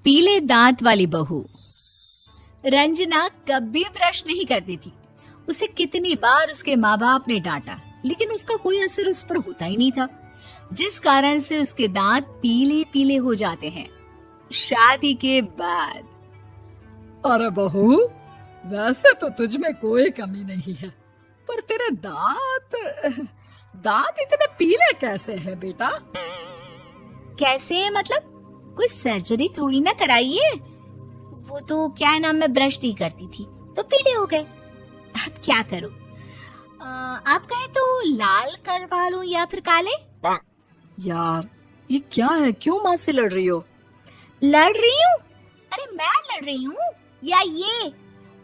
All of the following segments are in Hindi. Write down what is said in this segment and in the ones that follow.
पीले दांत वाली बहू। रंजना कभी ब्रश नहीं करती थी। उसे कितनी बार उसके माँ बाप ने डांटा, लेकिन उसका कोई असर उस पर होता ही नहीं था, जिस कारण से उसके दांत पीले पीले हो जाते हैं। शादी के बाद। अरे बहू, वैसे तो तुझ में कोई कमी नहीं है, पर तेरे दांत इतने पीले कैसे हैं बेटा? कैसे मतलब? कोई सर्जरी थोड़ी ना कराइए। वो तो क्या नाम, मैं ब्रश नहीं करती थी तो पीले हो गए। अब क्या करूं? आप कहे तो लाल करवा लूं या फिर काले? यार ये क्या है, क्यों माँ से लड़ रही हो? लड़ रही हूँ? अरे मैं लड़ रही हूँ या ये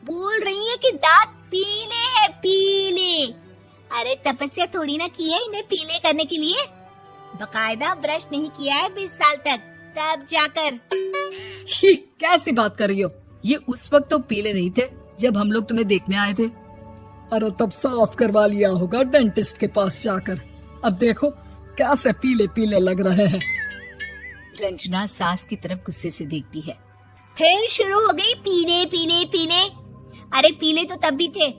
बोल रही है कि दांत पीले हैं, पीले। अरे तपस्या थोड़ी ना की है इन्हें पीले करने के लिए। बकायदा ब्रश नहीं किया है 20 साल तक, तब जाकर। छी, कैसी बात कर रही हो? ये उस वक्त तो पीले नहीं थे जब हम लोग तुम्हें देखने आए थे। अरे तब साफ करवा लिया होगा डेंटिस्ट के पास जाकर। अब देखो कैसे पीले पीले लग रहे हैं। रंजना सास की तरफ गुस्से से देखती है। फिर शुरू हो गई पीले पीले पीले। अरे पीले तो तब भी थे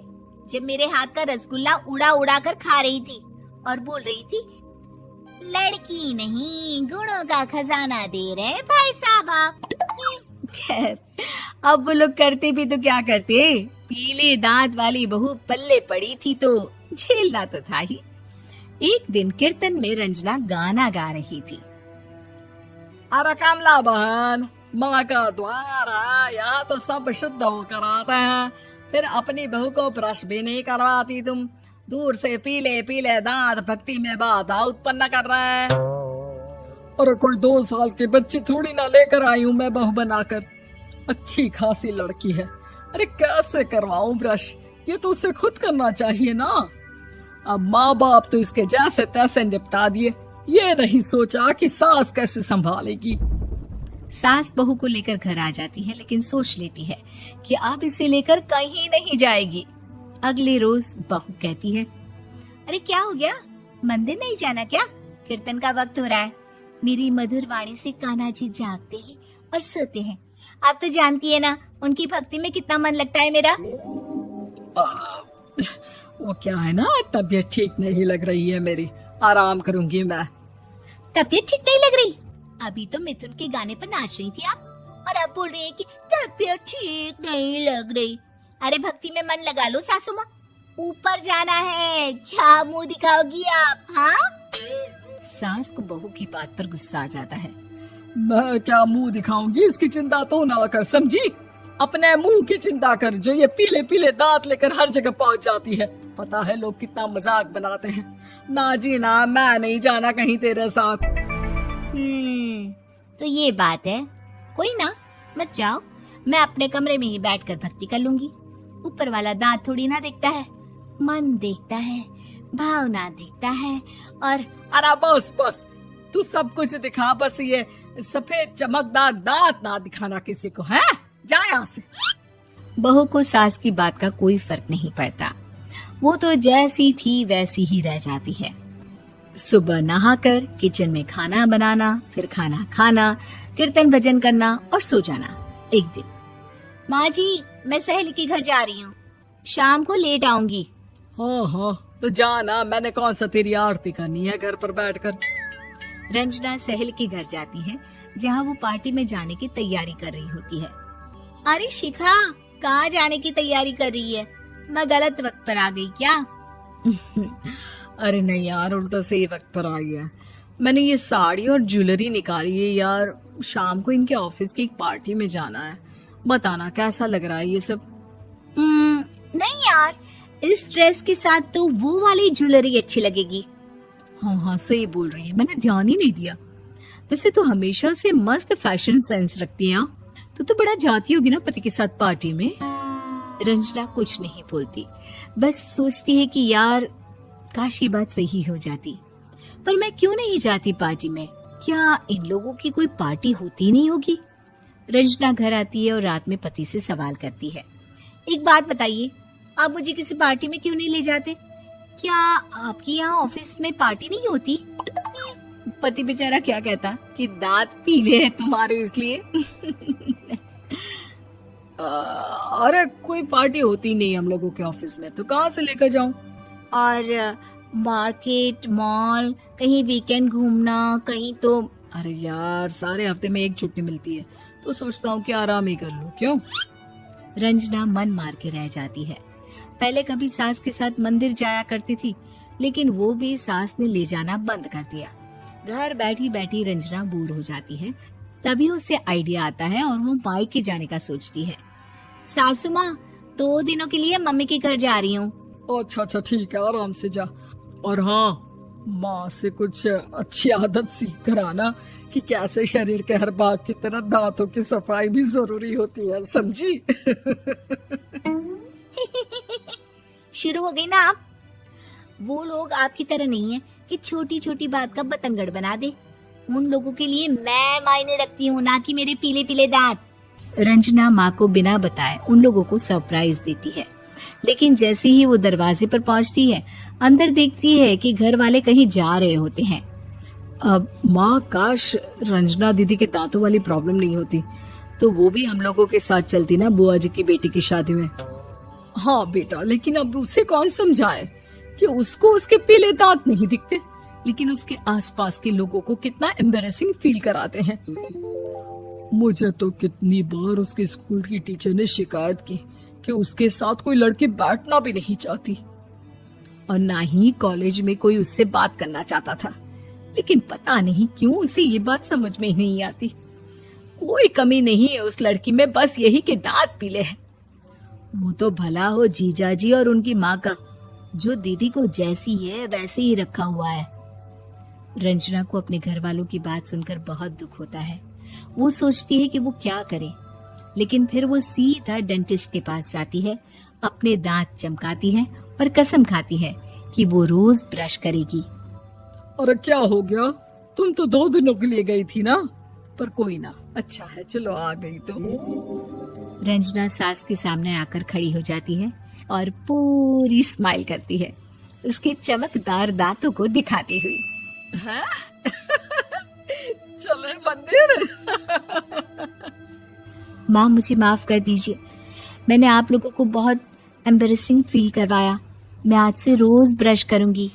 जब मेरे हाथ का रसगुल्ला उड़ा उड़ा कर खा रही थी और बोल रही थी, लड़की नहीं गुणों का खजाना दे रहे भाई साहब आप। खैर, अब वो लोग करते भी तो क्या करते, पीले दांत वाली बहू पल्ले पड़ी थी तो झेलना तो था ही। एक दिन कीर्तन में रंजना गाना गा रही थी। अरे कमला बहन, माँ का द्वार है, यहाँ तो सब शुद्ध होकर आते हैं, फिर अपनी बहू को ब्रश भी नहीं करवाती तुम। दूर से पीले पीले दांत भक्ति में बाधा उत्पन्न कर रहे हैं। अरे कोई 2 साल के बच्चे थोड़ी ना लेकर आई हूँ मैं बहू बनाकर। अच्छी खासी लड़की है, अरे कैसे करवाऊं ब्रश? ये तो उसे खुद करना चाहिए ना। अब माँ बाप तो इसके जैसे तैसे निपटा दिए, ये नहीं सोचा कि सास कैसे संभालेगी। सास बहू को लेकर घर आ जाती है, लेकिन सोच लेती है कि अब इसे लेकर कहीं नहीं जाएगी। अगले रोज बहू कहती है, अरे क्या हो गया, मंदिर नहीं जाना क्या? कीर्तन का वक्त हो रहा है। मेरी मधुर वाणी से कान्हा जी जागते हैं और सोते हैं। आप तो जानती है ना उनकी भक्ति में कितना मन लगता है मेरा। वो क्या है ना, तबीयत ठीक नहीं लग रही है मेरी, आराम करूंगी मैं। तबीयत ठीक नहीं लग रही? अभी तो मिथुन के गाने पर नाच रही थी आप, और अब बोल रही है कि तबीयत ठीक नहीं लग रही। अरे भक्ति में मन लगा लो सासू माँ, ऊपर जाना है, क्या मुंह दिखाओगी आप? हाँ? सास को बहू की बात पर गुस्सा आ जाता है। मैं क्या मुंह दिखाऊंगी, इसकी चिंता तो ना कर, समझी? अपने मुंह की चिंता कर, जो ये पीले पीले दांत लेकर हर जगह पहुंच जाती है। पता है लोग कितना मजाक बनाते हैं। ना जी ना, मैं नहीं जाना कहीं तेरे साथ। तो ये बात है। कोई ना, मत जाओ, मैं अपने कमरे में ही बैठकर भक्ति कर लूंगी। ऊपर वाला दांत थोड़ी ना देखता है, मन देखता है, भावना देखता है। और अरे बस बस, तू सब कुछ दिखा, बस ये सफेद चमकदार दांत ना दिखाना किसी को, है? जा यहाँ से। बहू को सास की बात का कोई फर्क नहीं पड़ता। वो तो जैसी थी वैसी ही रह जाती है। सुबह नहाकर किचन में खाना बनाना, फिर खाना खाना, कीर्तन भजन करना और सो जाना। एक दिन, माँ जी मैं सहेली के घर जा रही हूँ, शाम को लेट आऊंगी। हाँ हाँ तो जाना, मैंने कौन सा तेरी आरती करनी है घर पर बैठकर। रंजना सहेली के घर जाती है, जहाँ वो पार्टी में जाने की तैयारी कर रही होती है। अरे शिखा, कहाँ जाने की तैयारी कर रही है? मैं गलत वक्त पर आ गई क्या? अरे नहीं यार, उल्टा सही वक्त पर आई है। मैंने ये साड़ी और ज्वेलरी निकाली है यार, शाम को इनके ऑफिस की एक पार्टी में जाना है। बताना कैसा लग रहा है ये सब? नहीं यार, इस ड्रेस के साथ तो वो वाली ज्वेलरी अच्छी लगेगी। हाँ हाँ सही बोल रही है, मैंने ध्यान ही नहीं दिया। वैसे तो हमेशा से मस्त फैशन सेंस रखती है। तो बड़ा जाती होगी ना पति के साथ पार्टी में। रंजना कुछ नहीं बोलती, बस सोचती है कि यार काश ये बात सही हो जाती, पर मैं क्यों नहीं जाती पार्टी में? क्या इन लोगों की कोई पार्टी होती नहीं होगी? रंजना घर आती है और रात में पति से सवाल करती है, एक बात बताइए, आप मुझे किसी पार्टी में क्यों नहीं ले जाते? क्या आपकी यहाँ ऑफिस में पार्टी नहीं होती? पति बेचारा क्या कहता कि दांत पीले हैं तुम्हारे इसलिए। अरे कोई पार्टी होती नहीं हम लोगों के ऑफिस में, तो कहाँ से लेकर जाऊं? और मार्केट, मॉल, कहीं वीकेंड घूमना, कहीं तो। अरे यार सारे हफ्ते में एक छुट्टी मिलती है, तो सोचता हूँ कि आराम ही कर लूं। क्यों? रंजना मन मार के रह जाती है। पहले कभी सास के साथ मंदिर जाया करती थी, लेकिन वो भी सास ने ले जाना बंद कर दिया। घर बैठी बैठी रंजना बोर हो जाती है। तभी उसे आइडिया आता है और वो मायके जाने का सोचती है। सासू माँ, 2 दिनों के लिए मम्मी के घर जा रही हूँ। अच्छा ठीक है, आराम से जा। और हाँ, माँ से कुछ अच्छी आदत सीख कर आना कि कैसे शरीर के हर भाग की तरह दांतों की सफाई भी जरूरी होती है, समझी? शुरू हो गई ना आप। वो लोग आपकी तरह नहीं है कि छोटी छोटी बात का बतंगड़ बना दे। उन लोगों के लिए मैं मायने रखती हूँ, ना कि मेरे पीले पीले दांत। रंजना माँ को बिना बताए उन लोगों को सरप्राइज देती है, लेकिन जैसे ही वो दरवाजे पर पहुंचती है, अंदर देखती है कि घर वाले कहीं जा रहे होते हैं। अब माँ, काश रंजना दीदी के दांतों वाली प्रॉब्लम नहीं होती, तो वो भी हम लोगों के साथ चलती ना बुआ जी की बेटी की शादी में। हाँ बेटा, लेकिन अब उसे कौन समझाए कि उसको उसके पीले दांत नहीं दिखते, लेकिन उसके आसपास के लोगों को कितना एम्बैरेसिंग फील कराते हैं। मुझे तो कितनी बार उसके स्कूल की टीचर ने शिकायत की कि उसके साथ कोई लड़की बैठना भी नहीं चाहती, और ना ही कॉलेज में कोई उससे बात करना चाहता था। लेकिन पता नहीं क्यों उसे ये बात समझ में ही नहीं आती। कोई कमी नहीं है उस लड़की में, बस यही कि दांत पीले हैं। वो तो भला हो जीजाजी और उनकी माँ का, जो दीदी को जैसी है वैसे ही रखा हुआ है। रंजना को अपने घर वालों की बात सुनकर बहुत दुख होता है। वो सोचती है कि वो क्या करे, लेकिन फिर वो सीधा डेंटिस्ट के पास जाती है, अपने दांत चमकाती है और कसम खाती है कि वो रोज ब्रश करेगी। अरे क्या हो गया? तुम तो 2 दिनों के लिए गई थी ना, पर कोई ना, अच्छा है, चलो आ गई तो। रंजना सास के सामने आकर खड़ी हो जाती है और पूरी स्माइल करती है, उसके चमकदार दांतों को दिखाती हुई। हैं? चले मंदिर? माँ, मुझे माफ कर दीजिए, मैंने आप लोगों को बहुत एम्बैरेसिंग फील करवाया। मैं आज से रोज ब्रश करूंगी।